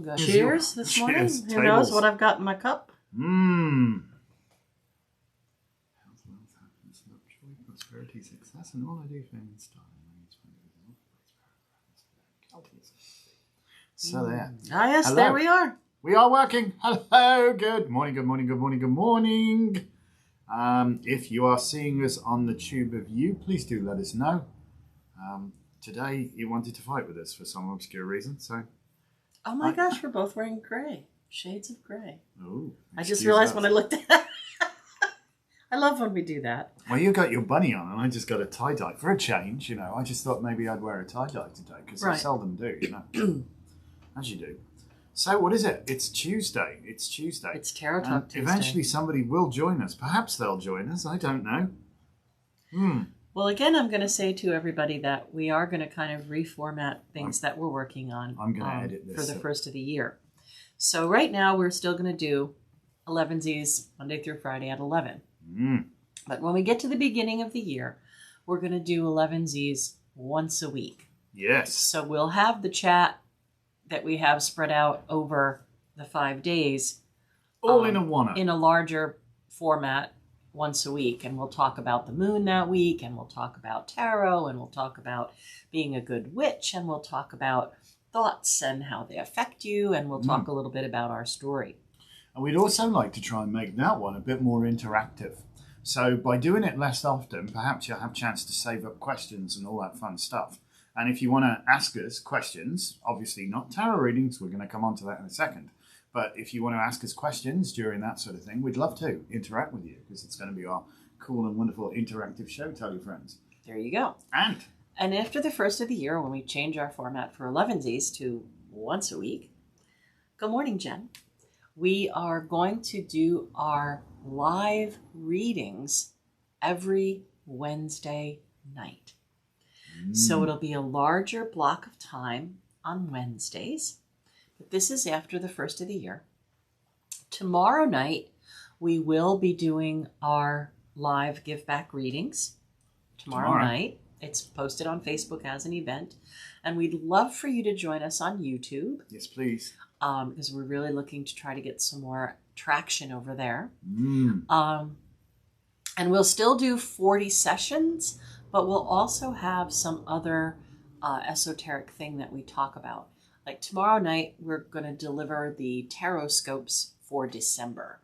Good. Cheers this morning. Who knows what I've got in my cup? Health, wealth, happiness, luxury, prosperity, success, and all I do fame and style. So there. Ah, yes, Hello. there we are. We are working. Hello. Good morning, good morning, good morning, good morning. If you are seeing us on the tube of you, please do let us know. Today, you wanted to fight with us for some obscure reason, so... Oh my gosh, we're both wearing gray. Shades of gray. Oh, I just realized when I looked at it. I love when we do that. Well, you got your bunny on and I just got a tie-dye. For a change, you know, I just thought maybe I'd wear a tie-dye today because I seldom do, you know. As you do. So what is it? It's Tuesday. It's Tuesday. It's Tarot Talk Tuesday. Eventually somebody will join us. Perhaps they'll join us. I don't know. Well, again, I'm going to say to everybody that we are going to kind of reformat things that we're working on. I'm going to edit this for the first of the year. So right now, we're still going to do Elevensies Monday through Friday at 11. But when we get to the beginning of the year, we're going to do Elevensies once a week. Yes. So we'll have the chat that we have spread out over the 5 days. All in a one. In a larger format. Once a week, and we'll talk about the moon that week, and we'll talk about tarot, and we'll talk about being a good witch, and we'll talk about thoughts and how they affect you, and we'll talk a little bit about our story. And we'd also like to try and make that one a bit more interactive. So by doing it less often, perhaps you'll have a chance to save up questions and all that fun stuff. And if you want to ask us questions, obviously not tarot readings, we're going to come on to that in a second. But if you want to ask us questions during that sort of thing, we'd love to interact with you because it's going to be our cool and wonderful interactive show. Tell your friends. There you go. And after the first of the year, when we change our format for Elevensies to once a week, good morning, Jen. We are going to do our live readings every Wednesday night. So it'll be a larger block of time on Wednesdays. This is after the first of the year. Tomorrow night, we will be doing our live give back readings. Tomorrow night. It's posted on Facebook as an event. And we'd love for you to join us on YouTube. Yes, please. Because we're really looking to try to get some more traction over there. And we'll still do 40 sessions, but we'll also have some other esoteric thing that we talk about. Like tomorrow night, we're going to deliver the tarot scopes for December.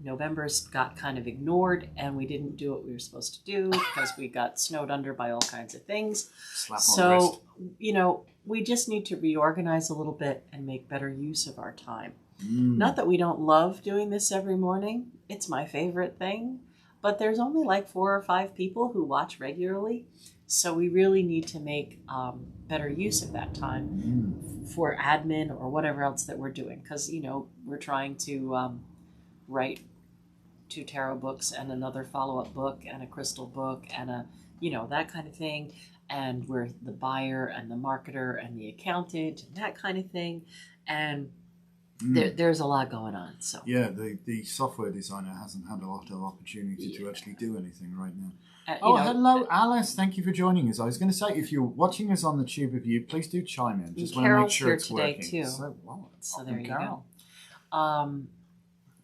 November's got kind of ignored, and we didn't do what we were supposed to do because we got snowed under by all kinds of things. So, you know, we just need to reorganize a little bit and make better use of our time. Not that we don't love doing this every morning. It's my favorite thing. But there's only like 4 or 5 people who watch regularly. So we really need to make better use of that time for admin or whatever else that we're doing. Because, you know, we're trying to write 2 tarot books and another follow-up book and a crystal book and a, you know, that kind of thing. And we're the buyer and the marketer and the accountant and that kind of thing. And there's a lot going on. So yeah, the software designer hasn't had a lot of opportunity to actually do anything right now. Hello, Alice. Thank you for joining us. I was going to say, if you're watching us on the tube of you, please do chime in. Just want to make sure it's working. Carol's here today, too. So there you go.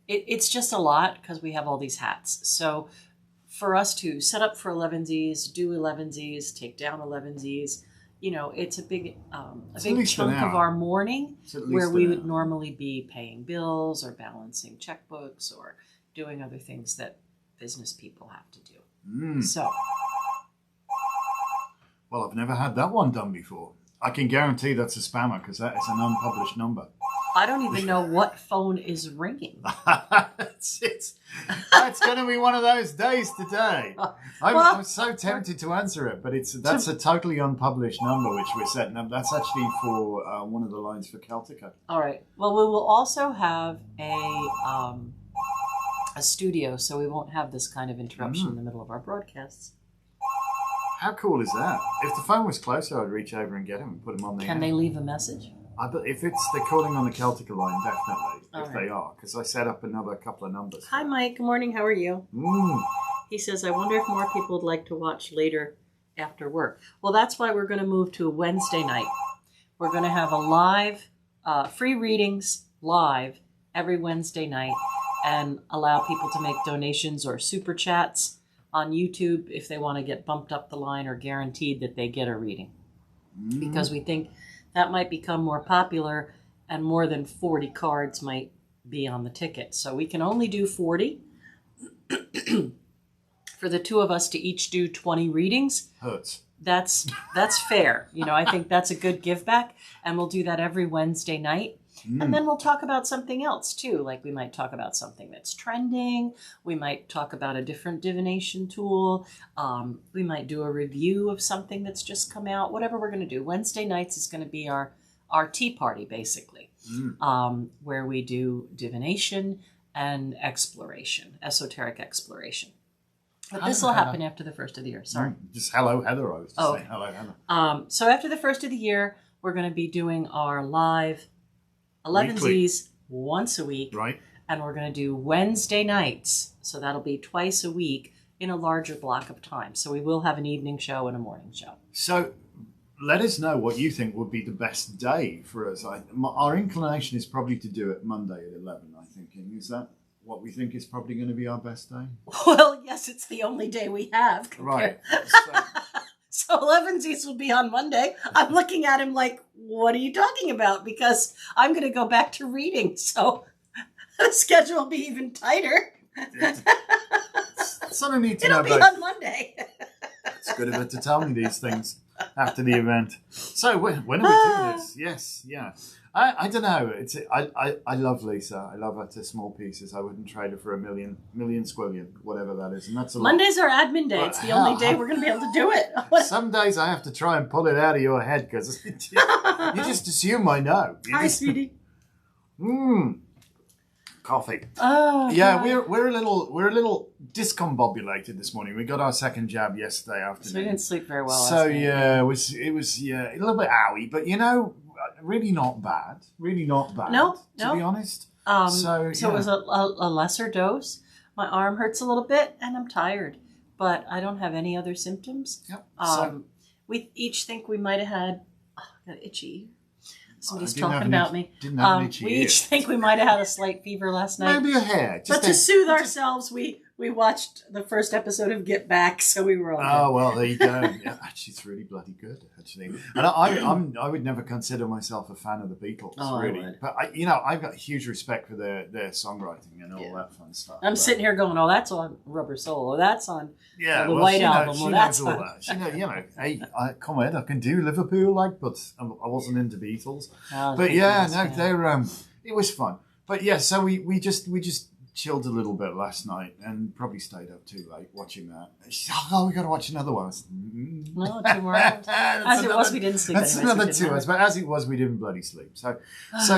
It's just a lot because we have all these hats. So for us to set up for Elevensies, do Elevensies, take down Elevensies, you know, it's a big chunk of our morning where we would normally be paying bills or balancing checkbooks or doing other things that business people have to do. So, well, I've never had that one done before. I can guarantee that's a spammer because that is an unpublished number. I don't even know what phone is ringing. It's going to be one of those days today. I'm so tempted to answer it, but that's a totally unpublished number which we're setting up. That's actually for one of the lines for Celtica. All right. Well, we will also have a studio, so we won't have this kind of interruption in the middle of our broadcasts. How cool is that? If the phone was closer, I'd reach over and get him and put him on the air. Can they leave a message? If they're calling on the Celtica line, definitely. They are, because I set up another couple of numbers. Hi, Mike. Good morning. How are you? He says, I wonder if more people would like to watch later after work. Well, that's why we're going to move to a Wednesday night. We're going to have a live free readings live every Wednesday night and allow people to make donations or super chats on YouTube if they want to get bumped up the line or guaranteed that they get a reading. Because we think that might become more popular and more than 40 cards might be on the ticket. So we can only do 40. For the two of us to each do 20 readings. Hurts. That's fair. I think that's a good give back. And we'll do that every Wednesday night. And then we'll talk about something else too. Like we might talk about something that's trending. We might talk about a different divination tool. We might do a review of something that's just come out. Whatever we're going to do. Wednesday nights is going to be our tea party, basically, where we do divination and exploration, esoteric exploration. But this will happen after the first of the year. Sorry. Just hello, Heather. I was just saying hello, Heather. So after the first of the year, we're going to be doing our live Elevensies once a week. Right. And we're going to do Wednesday nights. So that'll be twice a week in a larger block of time. So we will have an evening show and a morning show. So let us know what you think would be the best day for us. Our inclination is probably to do it Monday at 11, I'm thinking. Is that what we think is probably going to be our best day? Well, yes, it's the only day we have. Right. So Elevensies will be on Monday. I'm looking at him like, what are you talking about? Because I'm going to go back to reading. So the schedule will be even tighter. Something need to It'll know be about. on Monday. It's good of her to tell me these things after the event. So when are we doing this? Yes, yeah. I don't know. I love Lisa. I love her to small pieces. I wouldn't trade her for a million squillion, whatever that is. And that's a lot. Monday's our admin day. It's the only day we're going to be able to do it. Some days I have to try and pull it out of your head because you just assume I know. Hi, sweetie. Coffee. Oh, yeah, God. we're a little discombobulated this morning. We got our second jab yesterday afternoon. So we didn't sleep very well. So last night. yeah, it was a little bit owie, but really not bad. Really not bad. No. To be honest. So it was a lesser dose. My arm hurts a little bit, and I'm tired, but I don't have any other symptoms. Yep. We each think we might have had got itchy. Somebody's Didn't talking have about an me. Didn't have an itchy We ear. each think we might have had a slight fever last night. Maybe a hair. But to soothe ourselves, we watched the first episode of Get Back, so we were all good. Oh well, there you go. Yeah, actually, it's really bloody good. Actually, and I would never consider myself a fan of the Beatles, really. I would. But I've got huge respect for their songwriting and all that fun stuff. I'm sitting here going, "Oh, that's on Rubber Soul. Oh, that's on the well, White she Album. knows, Well, she that's knows all on." that. Hey, come on, I can do Liverpool, but I wasn't into Beatles. But they're it was fun. But yeah, so we just chilled a little bit last night and probably stayed up too late watching that. She said, we got to watch another one. I said, No, 2 more hours. As it was, we didn't sleep. That's anyway, another so 2 hours. But as it was, we didn't bloody sleep. So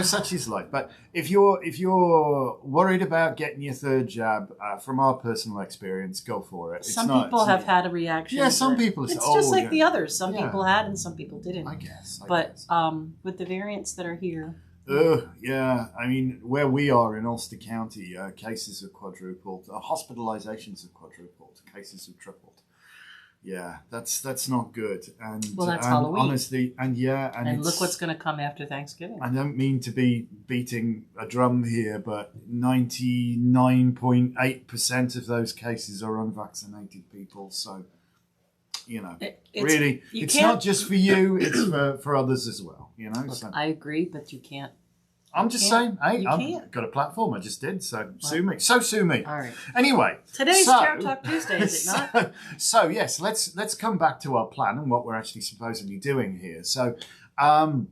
such is life. But if you're worried about getting your third jab, from our personal experience, go for it. Some people have had a reaction. Yeah, some people. It's just like the others. Some people had and some people didn't. I guess. But with the variants that are here. Yeah. I mean, where we are in Ulster County, cases have quadrupled. Hospitalizations have quadrupled. Cases have tripled. Yeah, that's not good. And that's Halloween. Honestly, and look what's going to come after Thanksgiving. I don't mean to be beating a drum here, but 99.8% of those cases are unvaccinated people. So, it's not just for you; it's for others as well. Look, I agree, but you can't. I'm just saying, hey, I've got a platform. I just did, so sue me. So sue me. All right. Anyway, today's Tarot Talk Tuesday, is it not? So yes, let's come back to our plan and what we're actually supposedly doing here. So, so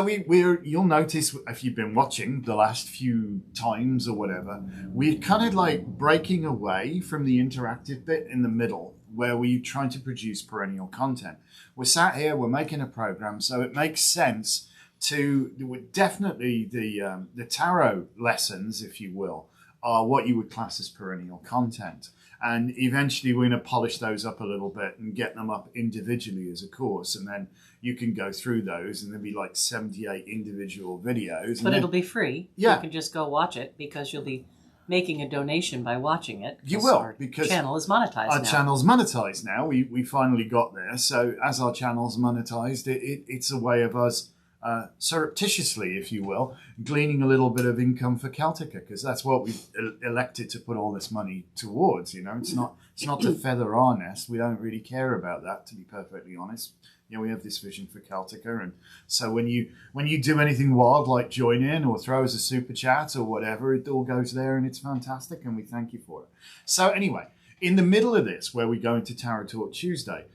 you'll notice if you've been watching the last few times or whatever, we're kind of like breaking away from the interactive bit in the middle where we're trying to produce perennial content. We're sat here, we're making a program, so it makes sense to definitely the tarot lessons, if you will, are what you would class as perennial content. And eventually we're going to polish those up a little bit and get them up individually as a course. And then you can go through those and there'll be like 78 individual videos. But it'll be free. Yeah. You can just go watch it because you'll be making a donation by watching it. You will, our because channel is monetized our now. channel's monetized now. We finally got there. So as our channel's monetized, it's a way of us surreptitiously, if you will, gleaning a little bit of income for Celtica, because that's what we've elected to put all this money towards. It's not to feather our nest. We don't really care about that, to be perfectly honest. We have this vision for Celtica, and so when you do anything wild like join in or throw us a super chat or whatever, it all goes there, and it's fantastic, and we thank you for it. So anyway, in the middle of this, where we go into Tarot Talk Tuesday,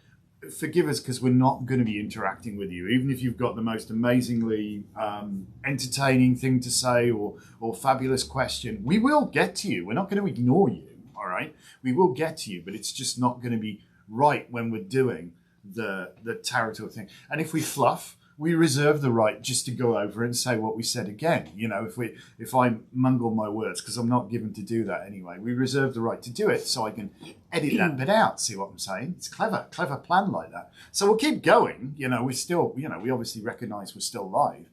forgive us because we're not going to be interacting with you, even if you've got the most amazingly entertaining thing to say or fabulous question. We will get to you. We're not going to ignore you, all right? We will get to you, but it's just not going to be right when we're doing the Tarot Talk thing. And if we fluff, we reserve the right just to go over and say what we said again. If I mungle my words, because I'm not given to do that anyway, we reserve the right to do it so I can edit that bit out. See what I'm saying? It's clever plan like that. So we'll keep going. We still, we obviously recognise we're still live.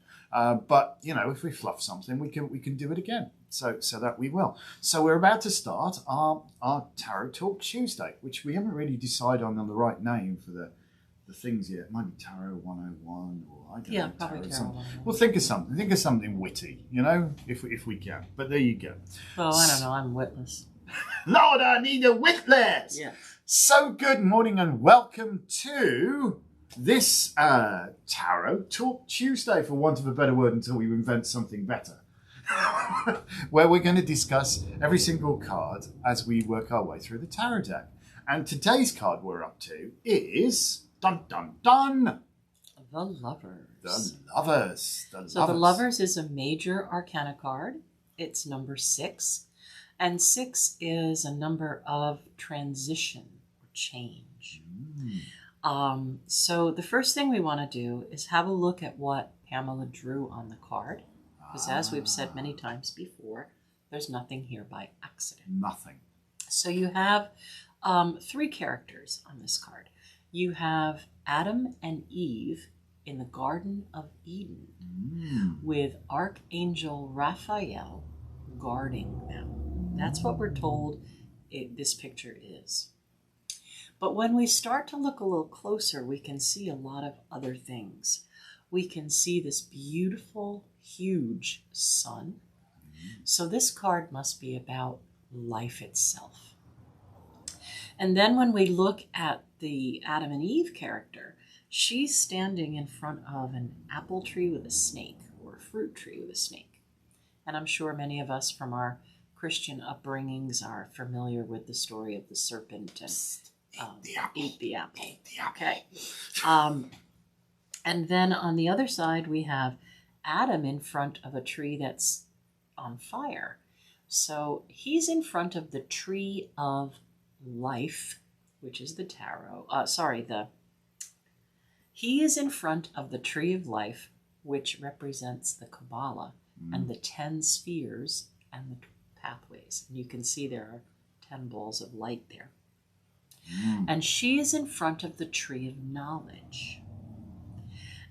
But if we fluff something, we can do it again. So that we will. So we're about to start our Tarot Talk Tuesday, which we haven't really decided on the right name for the things yet. It might be Tarot 101 or I don't know. Probably Tarot 101. We'll think of something. Think of something witty, if we can. But there you go. Oh, I don't know. I'm witless. Lord, I need a witless. Yeah. So good morning and welcome to this Tarot Talk Tuesday, for want of a better word, until we invent something better. Where we're going to discuss every single card as we work our way through the tarot deck. And today's card we're up to is dun dun dun. The Lovers. The Lovers. So the Lovers is a major arcana card. It's number 6. And 6 is a number of transition or change. So the first thing we want to do is have a look at what Pamela drew on the card. Because as we've said many times before, there's nothing here by accident. Nothing. So you have 3 characters on this card. You have Adam and Eve in the Garden of Eden with Archangel Raphael guarding them. That's what we're told this picture is. But when we start to look a little closer, we can see a lot of other things. We can see this beautiful, huge sun. So this card must be about life itself. And then when we look at the Adam and Eve character, she's standing in front of an apple tree with a snake, or a fruit tree with a snake. And I'm sure many of us from our Christian upbringings are familiar with the story of the serpent and eat the apple. Okay. And then on the other side, we have Adam in front of a tree that's on fire. So he's in front of the tree of life, which is the tarot. He is in front of the tree of life, which represents the Kabbalah and the 10 spheres and the pathways. And you can see there are 10 balls of light there. And she is in front of the tree of knowledge.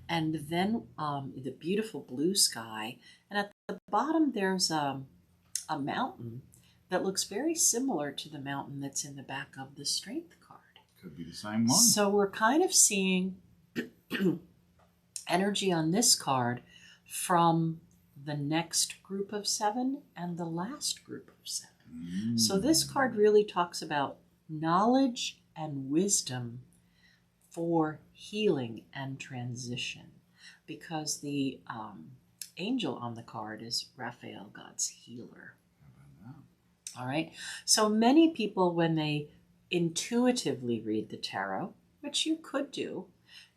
And then the beautiful blue sky. And at the bottom, there's a mountain that looks very similar to the mountain that's in the back of the Strength card. Could be the same one. So we're kind of seeing energy on this card from the next group of 7 and the last group of 7. So this card really talks about knowledge and wisdom for healing and transition, because the angel on the card is Raphael, God's healer. All right. So many people, when they intuitively read the tarot, which you could do,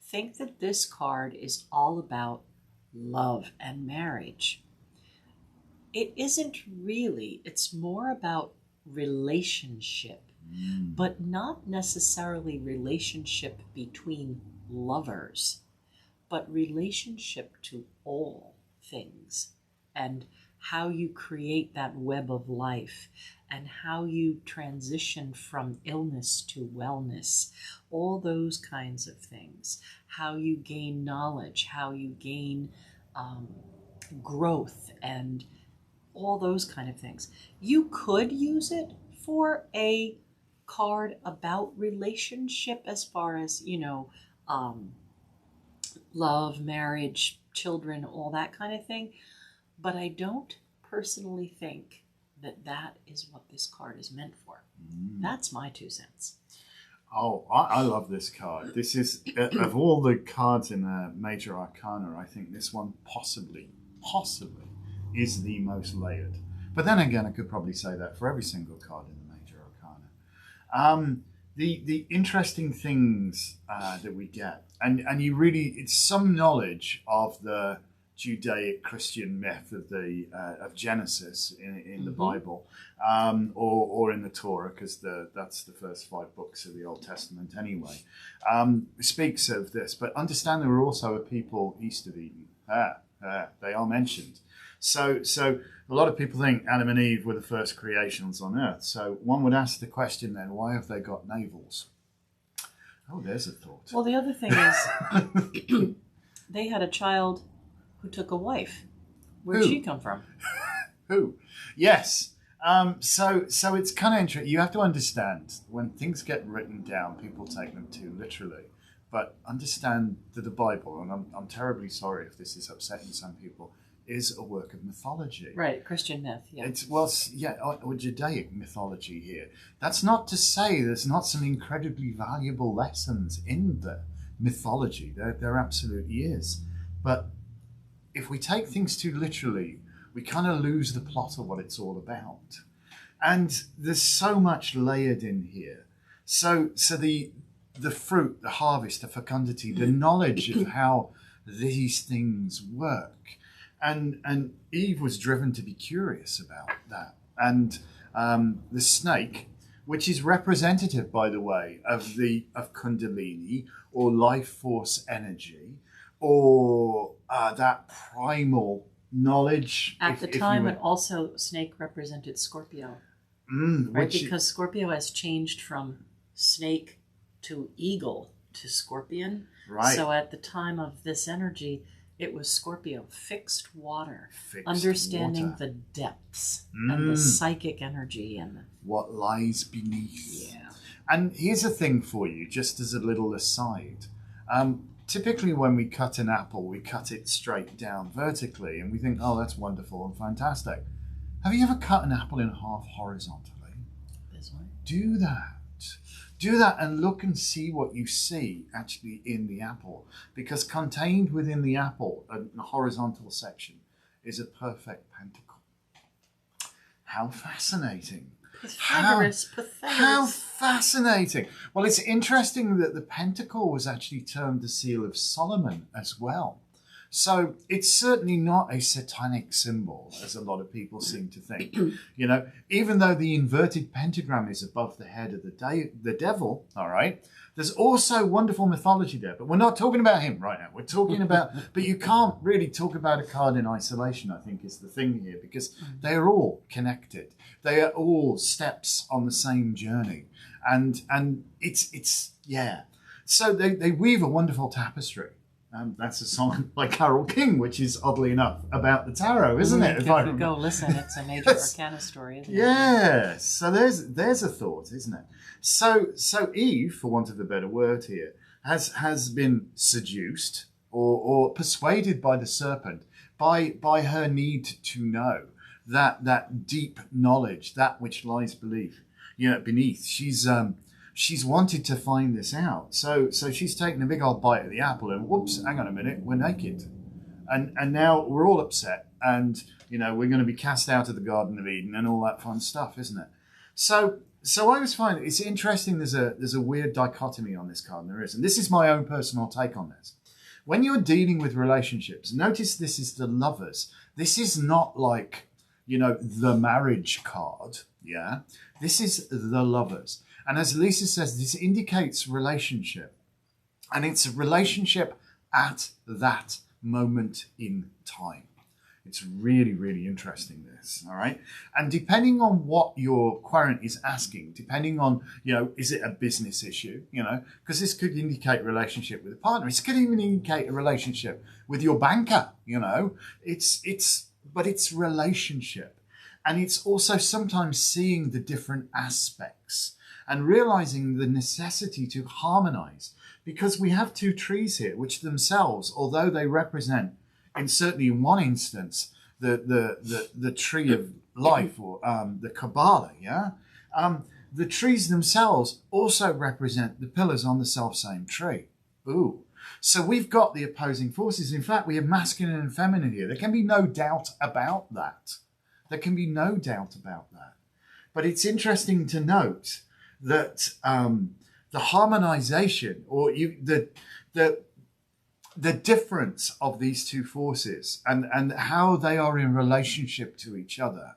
think that this card is all about love and marriage. It isn't really. It's more about relationship, but not necessarily relationship between lovers, but relationship to all things, and how you create that web of life, and how you transition from illness to wellness, all those kinds of things, how you gain knowledge, how you gain growth, and all those kind of things. You could use it for a card about relationship, as far as, love, marriage, children, all that kind of thing. But I don't personally think that that is what this card is meant for. That's my 2 cents. Oh, I love this card. This is, of all the cards in the Major Arcana, I think this one possibly is the most layered. But then again, I could probably say that for every single card in the Major Arcana. The interesting things that we get, and you really, it's some knowledge of the Judaic Christian myth of Genesis in the Bible, or in the Torah, because that's the first 5 books of the Old Testament anyway. Speaks of this, but understand there were also a people east of Eden. They are mentioned. So a lot of people think Adam and Eve were the first creations on earth. So one would ask the question then, why have they got navels? Oh, there's a thought. Well, the other thing is they had a child who took a wife. Where'd she come from? Who? Yes. So it's kind of interesting. You have to understand, when things get written down, people take them too literally. But understand that the Bible, and I'm terribly sorry if this is upsetting some people, is a work of mythology. Right, Christian myth, yeah. Or Judaic mythology here. That's not to say there's not some incredibly valuable lessons in the mythology. There absolutely is. But if we take things too literally, we kind of lose the plot of what it's all about. And there's so much layered in here. So the fruit, the harvest, the fecundity, the knowledge of how these things work. And Eve was driven to be curious about that. And the snake, which is representative, by the way, of Kundalini, or life force energy, or that primal knowledge. At the time, and also snake represented Scorpio. Right, because Scorpio has changed from snake to eagle to scorpion. Right. So at the time of this energy, it was Scorpio, fixed water, understanding the depths and the psychic energy and what lies beneath. Yeah. And here's a thing for you, just as a little aside. Typically when we cut an apple, we cut it straight down vertically, and we think, oh, that's wonderful and fantastic. Have you ever cut an apple in half horizontally? This way. Do that. Do that and look and see what you see actually in the apple. Because contained within the apple, a horizontal section, is a perfect pentacle. How fascinating. Pythagoras. How fascinating. Well, it's interesting that the pentacle was actually termed the seal of Solomon as well. So it's certainly not a satanic symbol, as a lot of people seem to think. You know, even though the inverted pentagram is above the head of the devil, all right, there's also wonderful mythology there. But we're not talking about him right now. We're talking about, but you can't really talk about a card in isolation, I think, is the thing here, because they are all connected. They are all steps on the same journey. And it's yeah. So they weave a wonderful tapestry. That's a song by Carole King, which is oddly enough about the tarot, isn't it? If you go listen, it's a major arcana story, isn't it? Yeah. So there's a thought, isn't it? So Eve, for want of a better word here, has been seduced or persuaded by the serpent by her need to know that deep knowledge, that which lies beneath. She's wanted to find this out. So she's taken a big old bite of the apple and whoops, hang on a minute, we're naked. And now we're all upset and, we're going to be cast out of the Garden of Eden and all that fun stuff, isn't it? So I always find it's interesting there's a weird dichotomy on this card, and there is. And this is my own personal take on this. When you're dealing with relationships, notice this is the Lovers. This is not like, the marriage card, yeah? This is the Lovers. And as Lisa says, this indicates relationship. And it's a relationship at that moment in time. It's really, really interesting, this, all right? And depending on what your querent is asking, depending on, is it a business issue, because this could indicate relationship with a partner. It could even indicate a relationship with your banker, but it's relationship. And it's also sometimes seeing the different aspects and realizing the necessity to harmonize, because we have two trees here, which themselves, although they represent and certainly in one instance, the tree of life, or the Kabbalah, yeah? The trees themselves also represent the pillars on the self-same tree. Ooh. So we've got the opposing forces. In fact, we have masculine and feminine here. There can be no doubt about that. There can be no doubt about that. But it's interesting to note that the harmonization, or the difference of these two forces and how they are in relationship to each other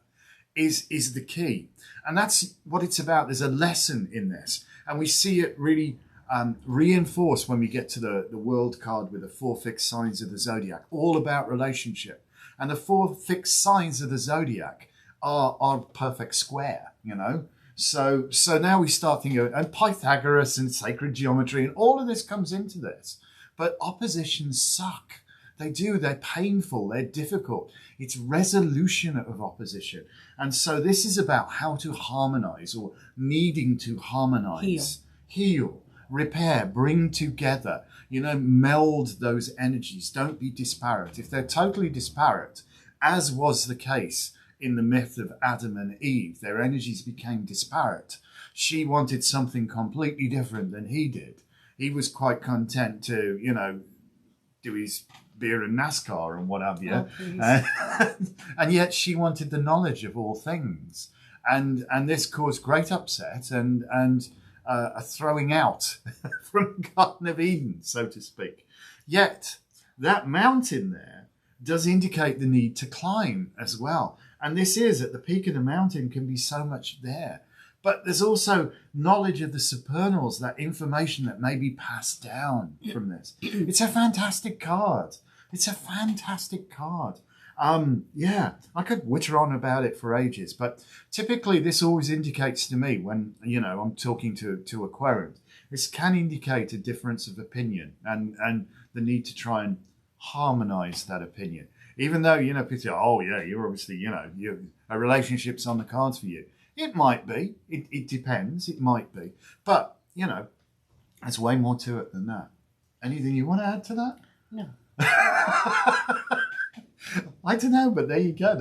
is the key. And that's what it's about. There's a lesson in this. And we see it really reinforced when we get to the world card with the 4 fixed signs of the zodiac, all about relationship. And the 4 fixed signs of the zodiac are perfect square, you know. So now we start thinking, and Pythagoras and sacred geometry, and all of this comes into this. But oppositions suck. They do. They're painful. They're difficult. It's resolution of opposition. And so this is about how to harmonize, or needing to harmonize, heal, repair, bring together, you know, meld those energies. Don't be disparate. If they're totally disparate, as was the case in the myth of Adam and Eve, their energies became disparate. She wanted something completely different than he did. He was quite content to, you know, do his beer and NASCAR and what have you. Oh, and yet she wanted the knowledge of all things. And this caused great upset and a throwing out from the Garden of Eden, so to speak. Yet that mountain there does indicate the need to climb as well. And this is, at the peak of the mountain, can be so much there. But there's also knowledge of the supernals, that information that may be passed down from this. It's a fantastic card. It's a fantastic card. Yeah, I could witter on about it for ages, but typically this always indicates to me when, you know, I'm talking to Aquarians, this can indicate a difference of opinion and the need to try and harmonize that opinion. Even though, you know, people say, oh yeah, you're obviously, you know, a relationship's on the cards for you. It might be. It depends. It might be. But, you know, there's way more to it than that. Anything you want to add to that? No. I don't know, but there you go.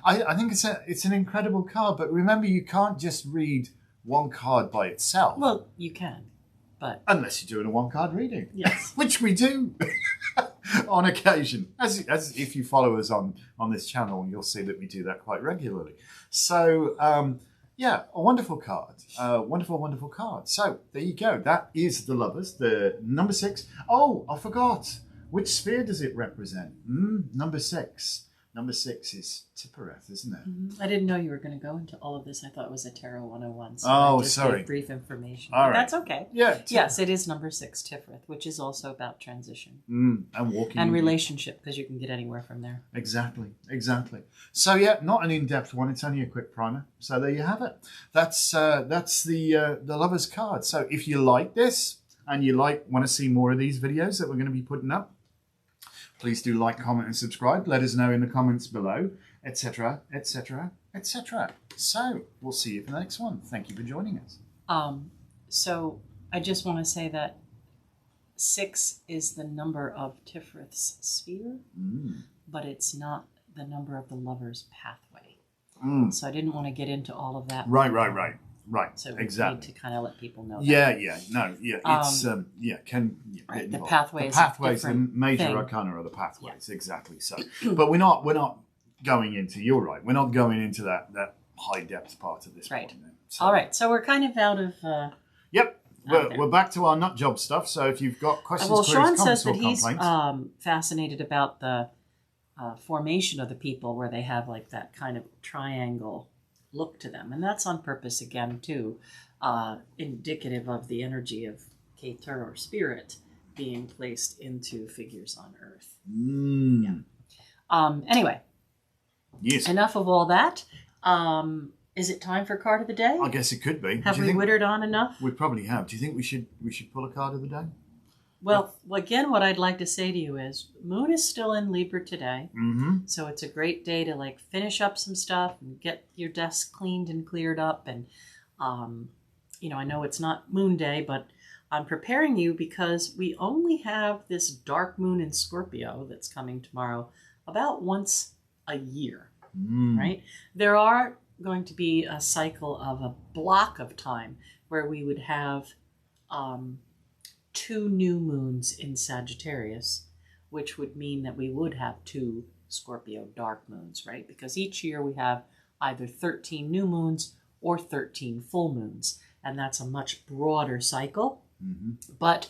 I think it's an incredible card. But remember, you can't just read one card by itself. Well, you can, but unless you're doing a one-card reading. Yes. Which we do on occasion. As if you follow us on this channel, you'll see that we do that quite regularly. So, yeah, a wonderful card. Wonderful card. So, there you go. That is the Lovers, the number 6. Oh, I forgot. Which sphere does it represent? Number 6. Number 6 is Tippereth, isn't it? Mm-hmm. I didn't know you were going to go into all of this. I thought it was a Tarot 101. So oh, I just sorry. gave brief information. All right. That's okay. Yeah. Yes, it is number 6, Tippereth, which is also about transition. And walking. And relationship, because you can get anywhere from there. Exactly. So, yeah, not an in-depth one. It's only a quick primer. So there you have it. That's the Lovers card. So if you like this and you want to see more of these videos that we're going to be putting up, please do like, comment, and subscribe. Let us know in the comments below, etc., etc., etc. So we'll see you for the next one. Thank you for joining us. So I just want to say that 6 is the number of Tippereth's sphere, but it's not the number of the Lover's pathway. So I didn't want to get into all of that. Right. So we exactly. need to kind of let people know. Yeah. It's right, the pathways. The pathways, the major thing. arcana are the pathways, exactly. So, but we're not going into. You're right. We're not going into that high depth part of this. Right. Point then. So, all right. So we're kind of out of. Yep. We're back to our nut job stuff. So if you've got questions, well, queries, Sean comments, says that or he's complaints, fascinated about the formation of the people, where they have like that kind of triangle look to them, and that's on purpose again too, indicative of the energy of Keter or spirit being placed into figures on Earth. Yeah. Anyway, yes. Enough of all that. Is it time for card of the day? I guess it could be. Have we wittered on enough? We probably have. Do you think we should pull a card of the day? Well, again, what I'd like to say to you is Moon is still in Libra today. So it's a great day to like finish up some stuff and get your desk cleaned and cleared up. And, you know, I know it's not Moon Day, but I'm preparing you because we only have this dark moon in Scorpio that's coming tomorrow about once a year, right? There are going to be a cycle of a block of time where we would have 2 new moons in Sagittarius, which would mean that we would have 2 Scorpio dark moons, right? Because each year we have either 13 new moons or 13 full moons, and that's a much broader cycle. But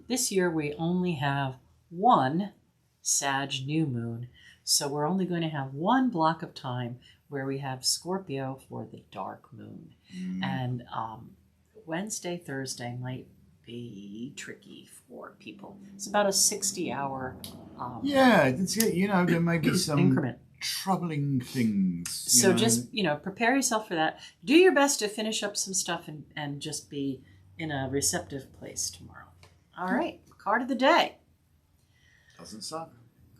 this year we only have 1 Sag new moon, so we're only going to have 1 block of time where we have Scorpio for the dark moon. And Wednesday, Thursday might be tricky for people. It's about a 60-hour there may be some increment. Troubling things. So just, prepare yourself for that. Do your best to finish up some stuff and just be in a receptive place tomorrow. All right, card of the day. Doesn't suck.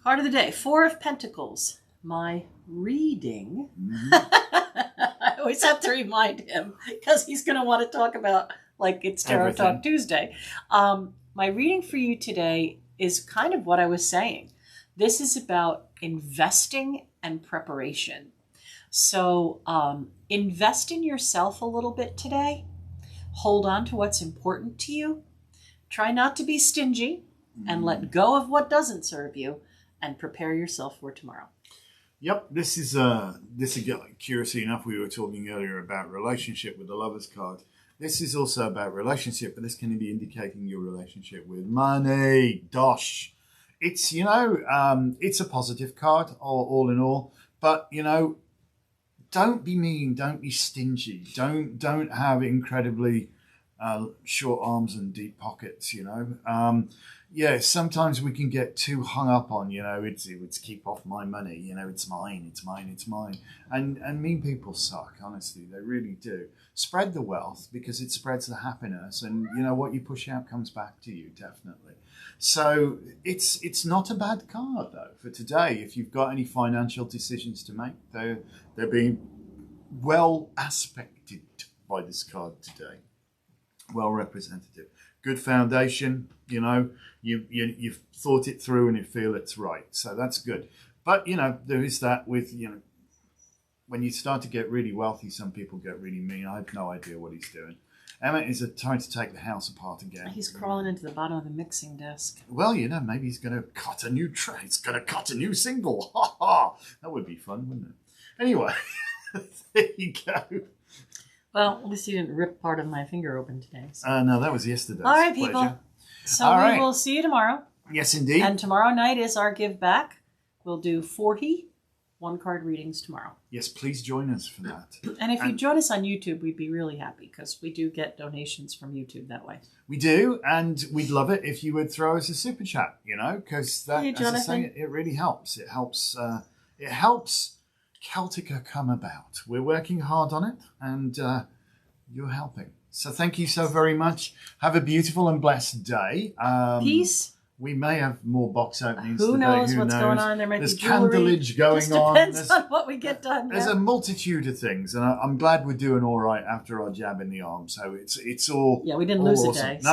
Card of the day, 4 of Pentacles. My reading. I always have to remind him because he's going to want to talk about, like, it's Tarot Talk Tuesday. My reading for you today is kind of what I was saying. This is about investing and preparation. So invest in yourself a little bit today. Hold on to what's important to you. Try not to be stingy and let go of what doesn't serve you, and prepare yourself for tomorrow. Yep, this is curiously enough, we were talking earlier about relationship with the Lovers card. This is also about relationship, but this can be indicating your relationship with money. Dosh. It's, it's a positive card, all in all. But, don't be mean. Don't be stingy. Don't have incredibly short arms and deep pockets, sometimes we can get too hung up on, it's keep off my money, it's mine. And mean people suck, honestly, they really do. Spread the wealth because it spreads the happiness, and what you push out comes back to you, definitely. So it's not a bad card though for today. If you've got any financial decisions to make, they're being well aspected by this card today. Well representative. Good foundation, you've thought it through and you feel it's right. So that's good. But, there is that with, when you start to get really wealthy, some people get really mean. I have no idea what he's doing. Emmett is trying to take the house apart again. He's crawling into the bottom of the mixing desk. Well, maybe he's going to cut a new track. He's going to cut a new single. Ha ha! That would be fun, wouldn't it? Anyway, there you go. Well, at least you didn't rip part of my finger open today. So. No, that was yesterday. All right, people. Pleasure. So we will see you tomorrow. Yes, indeed. And tomorrow night is our give back. We'll do 40 one-card readings tomorrow. Yes, please join us for that. And if you join us on YouTube, we'd be really happy because we do get donations from YouTube that way. We do, and we'd love it if you would throw us a super chat, because that, hey, as I say, it really helps. It helps Celtica come about. We're working hard on it, and you're helping. So thank you so very much. Have a beautiful and blessed day. Peace. We may have more box openings Who today. knows what's going on? There might There's be jewelry. candleage going on. Depends on what we get done. There's a multitude of things, and I'm glad we're doing all right after our jab in the arm. So it's all we didn't lose awesome. a day.